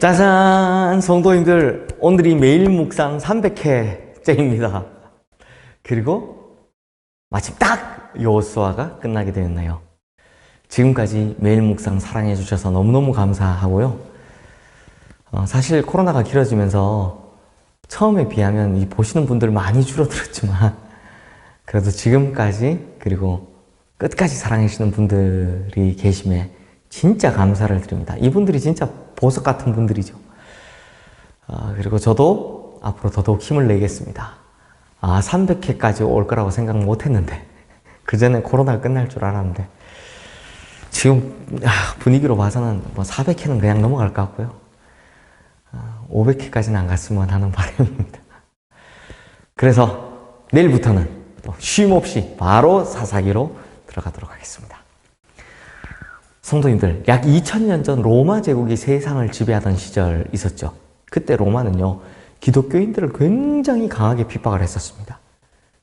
짜잔! 성도님들, 오늘이 매일 묵상 300회째입니다. 그리고 마침 딱 여호수아가 끝나게 되었네요. 지금까지 매일 묵상 사랑해 주셔서 너무너무 감사하고요. 사실 코로나가 길어지면서 처음에 비하면 이 보시는 분들 많이 줄어들었지만 그래도 지금까지 그리고 끝까지 사랑해 주시는 분들이 계심에 진짜 감사를 드립니다. 이분들이 진짜 보석 같은 분들이죠. 그리고 저도 앞으로 더더욱 힘을 내겠습니다. 300회까지 올 거라고 생각 못 했는데 그 전에 코로나가 끝날 줄 알았는데 지금 분위기로 봐서는 뭐 400회는 그냥 넘어갈 것 같고요. 500회까지는 안 갔으면 하는 바람입니다. 그래서 내일부터는 또 쉼 없이 바로 사사기로 들어가도록 하겠습니다. 성도님들, 약 2000년 전 로마 제국이 세상을 지배하던 시절 있었죠. 그때 로마는요, 기독교인들을 굉장히 강하게 핍박을 했었습니다.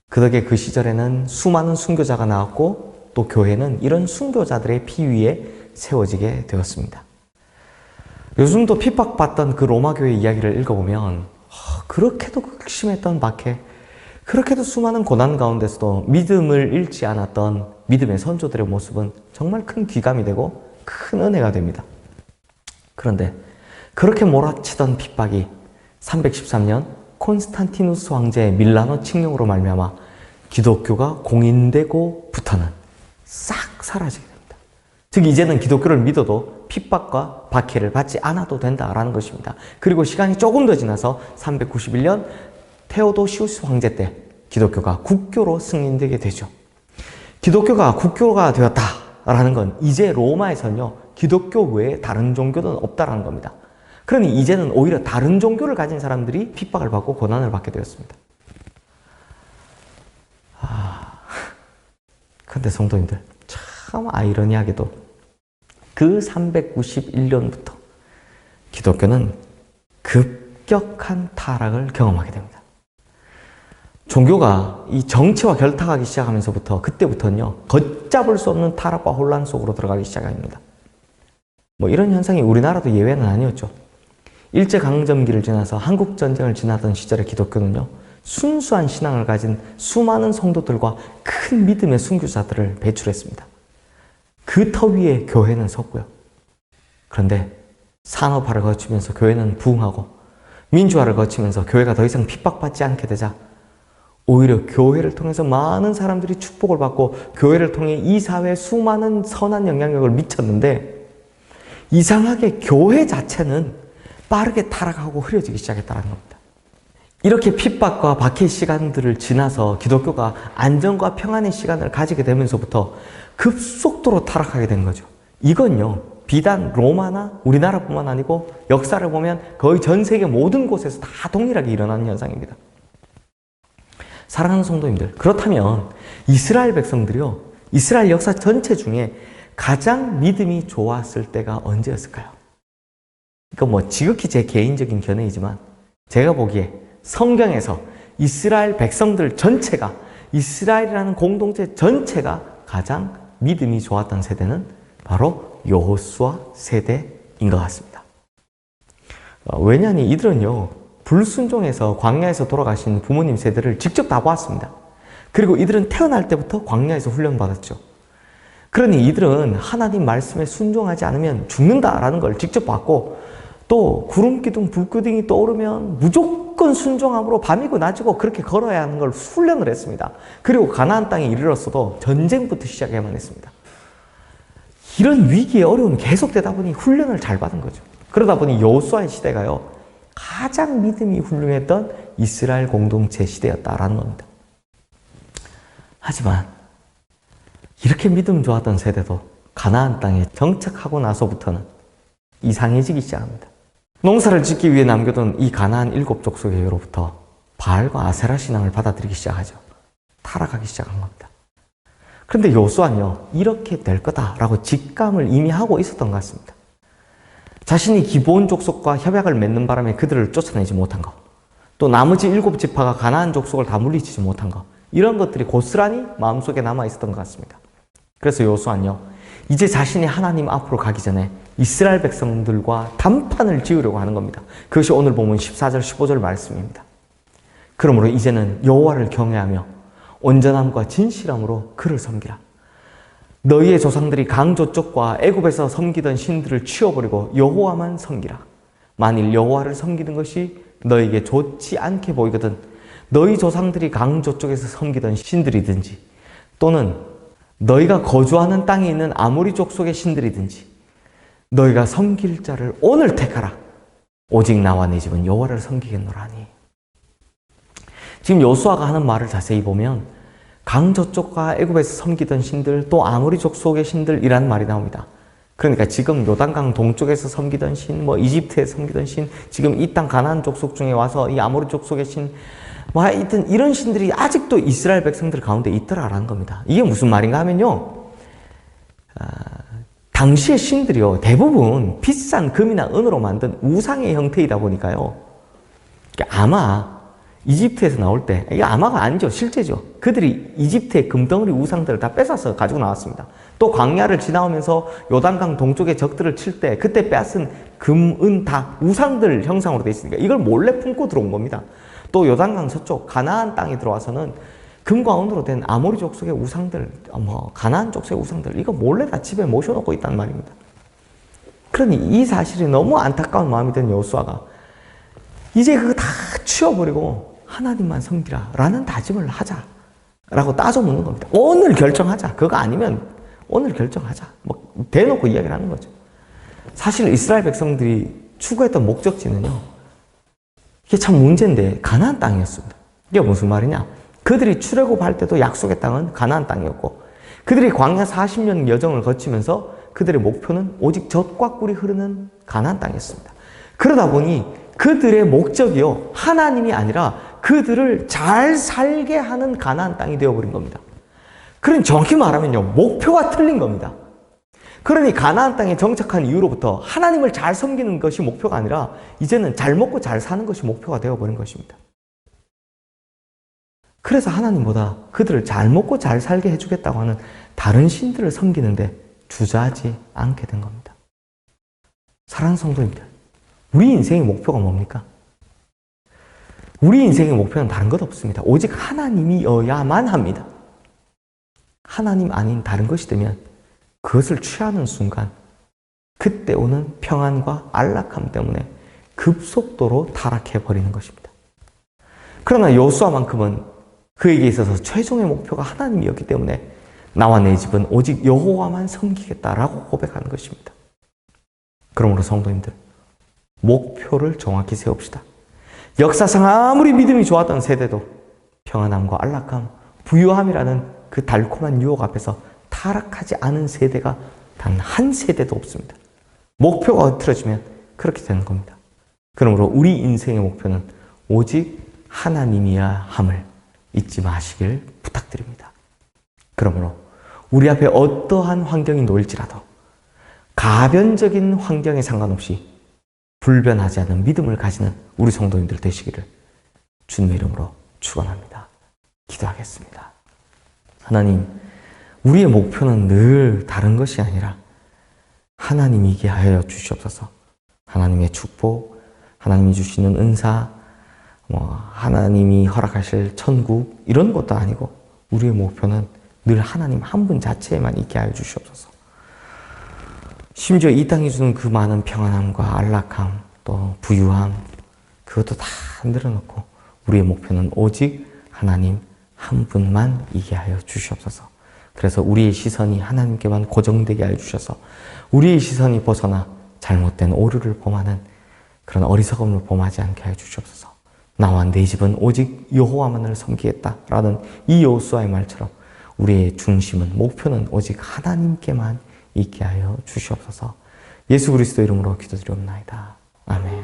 그 덕에 그 시절에는 수많은 순교자가 나왔고 또 교회는 이런 순교자들의 피 위에 세워지게 되었습니다. 요즘도 핍박받던 그 로마 교회 이야기를 읽어보면 그렇게도 극심했던 박해, 그렇게도 수많은 고난 가운데서도 믿음을 잃지 않았던 믿음의 선조들의 모습은 정말 큰 귀감이 되고 큰 은혜가 됩니다. 그런데 그렇게 몰아치던 핍박이 313년 콘스탄티누스 황제의 밀라노 칙령으로 말미암아 기독교가 공인되고부터는 싹 사라지게 됩니다. 즉 이제는 기독교를 믿어도 핍박과 박해를 받지 않아도 된다라는 것입니다. 그리고 시간이 조금 더 지나서 391년 테오도시우스 황제 때 기독교가 국교로 승인되게 되죠. 기독교가 국교가 되었다라는 건 이제 로마에서는요, 기독교 외에 다른 종교는 없다라는 겁니다. 그러니 이제는 오히려 다른 종교를 가진 사람들이 핍박을 받고 고난을 받게 되었습니다. 근데 성도님들, 참 아이러니하게도 그 391년부터 기독교는 급격한 타락을 경험하게 됩니다. 종교가 이 정치와 결탁하기 시작하면서부터 그때부터는요, 걷잡을 수 없는 타락과 혼란 속으로 들어가기 시작합니다. 뭐 이런 현상이 우리나라도 예외는 아니었죠. 일제강점기를 지나서 한국전쟁을 지나던 시절의 기독교는요, 순수한 신앙을 가진 수많은 성도들과 큰 믿음의 순교자들을 배출했습니다. 그 터 위에 교회는 섰고요. 그런데 산업화를 거치면서 교회는 부흥하고 민주화를 거치면서 교회가 더 이상 핍박받지 않게 되자 오히려 교회를 통해서 많은 사람들이 축복을 받고 교회를 통해 이 사회에 수많은 선한 영향력을 미쳤는데 이상하게 교회 자체는 빠르게 타락하고 흐려지기 시작했다는 겁니다. 이렇게 핍박과 박해 시간들을 지나서 기독교가 안정과 평안의 시간을 가지게 되면서부터 급속도로 타락하게 된 거죠. 이건요, 비단 로마나 우리나라뿐만 아니고 역사를 보면 거의 전 세계 모든 곳에서 다 동일하게 일어나는 현상입니다. 사랑하는 성도님들, 그렇다면 이스라엘 백성들이요, 이스라엘 역사 전체 중에 가장 믿음이 좋았을 때가 언제였을까요? 이건 뭐 지극히 제 개인적인 견해이지만 제가 보기에 성경에서 이스라엘 백성들 전체가, 이스라엘이라는 공동체 전체가 가장 믿음이 좋았던 세대는 바로 여호수아 세대인 것 같습니다. 왜냐하니 이들은요, 불순종해서 광야에서 돌아가신 부모님 세대를 직접 다 보았습니다. 그리고 이들은 태어날 때부터 광야에서 훈련받았죠. 그러니 이들은 하나님 말씀에 순종하지 않으면 죽는다라는 걸 직접 봤고, 또 구름기둥, 불기둥이 떠오르면 무조건 순종함으로 밤이고 낮이고 그렇게 걸어야 하는 걸 훈련을 했습니다. 그리고 가나안 땅에 이르렀어도 전쟁부터 시작해야만 했습니다. 이런 위기의 어려움이 계속되다 보니 훈련을 잘 받은 거죠. 그러다 보니 여호수아의 시대가요, 가장 믿음이 훌륭했던 이스라엘 공동체 시대였다라는 겁니다. 하지만 이렇게 믿음 좋았던 세대도 가나안 땅에 정착하고 나서부터는 이상해지기 시작합니다. 농사를 짓기 위해 남겨둔 이 가나안 7족속에게로부터 바알과 아세라 신앙을 받아들이기 시작하죠. 타락하기 시작한 겁니다. 그런데 여호수아는요, 이렇게 될 거다라고 직감을 이미 하고 있었던 것 같습니다. 자신이 기브온 족속과 협약을 맺는 바람에 그들을 쫓아내지 못한 것, 또 나머지 7지파가 가나안 족속을 다 물리치지 못한 것, 이런 것들이 고스란히 마음속에 남아 있었던 것 같습니다. 그래서 여호수아는요, 이제 자신이 하나님 앞으로 가기 전에 이스라엘 백성들과 단판을 지으려고 하는 겁니다. 그것이 오늘 보면 14절, 15절 말씀입니다. 그러므로 이제는 여호와를 경외하며 온전함과 진실함으로 그를 섬기라. 너희의 조상들이 강저쪽과 애굽에서 섬기던 신들을 치워버리고 여호와만 섬기라. 만일 여호와를 섬기는 것이 너에게 좋지 않게 보이거든 너희 조상들이 강저쪽에서 섬기던 신들이든지 또는 너희가 거주하는 땅에 있는 아모리 족속의 신들이든지 너희가 섬길 자를 오늘 택하라. 오직 나와 내 집은 여호와를 섬기겠노라니. 지금 여호수아가 하는 말을 자세히 보면 강저쪽과 애굽에서 섬기던 신들 또 아모리 족속의 신들이란 말이 나옵니다. 그러니까 지금 요단강 동쪽에서 섬기던 신, 이집트에서 섬기던 신, 지금 이 땅 가나안 족속 중에 와서 이 아모리 족속의 신, 하여튼 이런 신들이 아직도 이스라엘 백성들 가운데 있더라라는 겁니다. 이게 무슨 말인가 하면요. 당시의 신들이요. 대부분 비싼 금이나 은으로 만든 우상의 형태이다 보니까요. 아마 이집트에서 나올 때, 이게 아마가 아니죠. 실제죠. 그들이 이집트의 금덩어리 우상들을 다 뺏어서 가지고 나왔습니다. 또 광야를 지나오면서 요단강 동쪽의 적들을 칠 때 그때 빼앗은 금, 은 다 우상들 형상으로 되어 있으니까 이걸 몰래 품고 들어온 겁니다. 또 요단강 서쪽 가나안 땅에 들어와서는 금과 은으로 된 아모리 족속의 우상들, 가나안 족속의 우상들 이거 몰래 다 집에 모셔놓고 있단 말입니다. 그러니 이 사실이 너무 안타까운 마음이 든 여호수아가 이제 그거 다 치워버리고 하나님만 섬기라 라는 다짐을 하자라고 따져 묻는 겁니다. 오늘 결정하자. 그거 아니면 오늘 결정하자. 대놓고 이야기를 하는 거죠. 사실 이스라엘 백성들이 추구했던 목적지는요. 이게 참 문제인데 가나안 땅이었습니다. 이게 무슨 말이냐. 그들이 출애굽할 때도 약속의 땅은 가나안 땅이었고 그들이 광야 40년 여정을 거치면서 그들의 목표는 오직 젖과 꿀이 흐르는 가나안 땅이었습니다. 그러다 보니 그들의 목적이요. 하나님이 아니라 그들을 잘 살게 하는 가나안 땅이 되어버린 겁니다. 그러니 정확히 말하면요. 목표가 틀린 겁니다. 그러니 가나안 땅에 정착한 이후로부터 하나님을 잘 섬기는 것이 목표가 아니라 이제는 잘 먹고 잘 사는 것이 목표가 되어버린 것입니다. 그래서 하나님보다 그들을 잘 먹고 잘 살게 해주겠다고 하는 다른 신들을 섬기는데 주저하지 않게 된 겁니다. 사랑하는 성도님들, 우리 인생의 목표가 뭡니까? 우리 인생의 목표는 다른 것 없습니다. 오직 하나님이어야만 합니다. 하나님 아닌 다른 것이 되면 그것을 취하는 순간 그때 오는 평안과 안락함 때문에 급속도로 타락해버리는 것입니다. 그러나 여호수아만큼은 그에게 있어서 최종의 목표가 하나님이었기 때문에 나와 내 집은 오직 여호와만 섬기겠다라고 고백하는 것입니다. 그러므로 성도님들, 목표를 정확히 세웁시다. 역사상 아무리 믿음이 좋았던 세대도 평안함과 안락함, 부유함이라는 그 달콤한 유혹 앞에서 타락하지 않은 세대가 단 한 세대도 없습니다. 목표가 흐트러지면 그렇게 되는 겁니다. 그러므로 우리 인생의 목표는 오직 하나님이야 함을 잊지 마시길 부탁드립니다. 그러므로 우리 앞에 어떠한 환경이 놓일지라도 가변적인 환경에 상관없이 불변하지 않은 믿음을 가지는 우리 성도님들 되시기를 주님의 이름으로 축원합니다. 기도하겠습니다. 하나님, 우리의 목표는 늘 다른 것이 아니라 하나님이게 하여 주시옵소서. 하나님의 축복, 하나님이 주시는 은사, 하나님이 허락하실 천국 이런 것도 아니고 우리의 목표는 늘 하나님 한 분 자체에만 있게 하여 주시옵소서. 심지어 이 땅이 주는 그 많은 평안함과 안락함, 또 부유함, 그것도 다 늘어놓고 우리의 목표는 오직 하나님 한 분만 이게 하여 주시옵소서. 그래서 우리의 시선이 하나님께만 고정되게 하여 주셔서 우리의 시선이 벗어나 잘못된 오류를 범하는 그런 어리석음을 범하지 않게 하여 주시옵소서. 나와 내 집은 오직 여호와만을 섬기겠다라는 이 여호수아의 말처럼 우리의 중심은, 목표는 오직 하나님께만 있게 하여 주시옵소서. 예수 그리스도 이름으로 기도드리옵나이다. 아멘.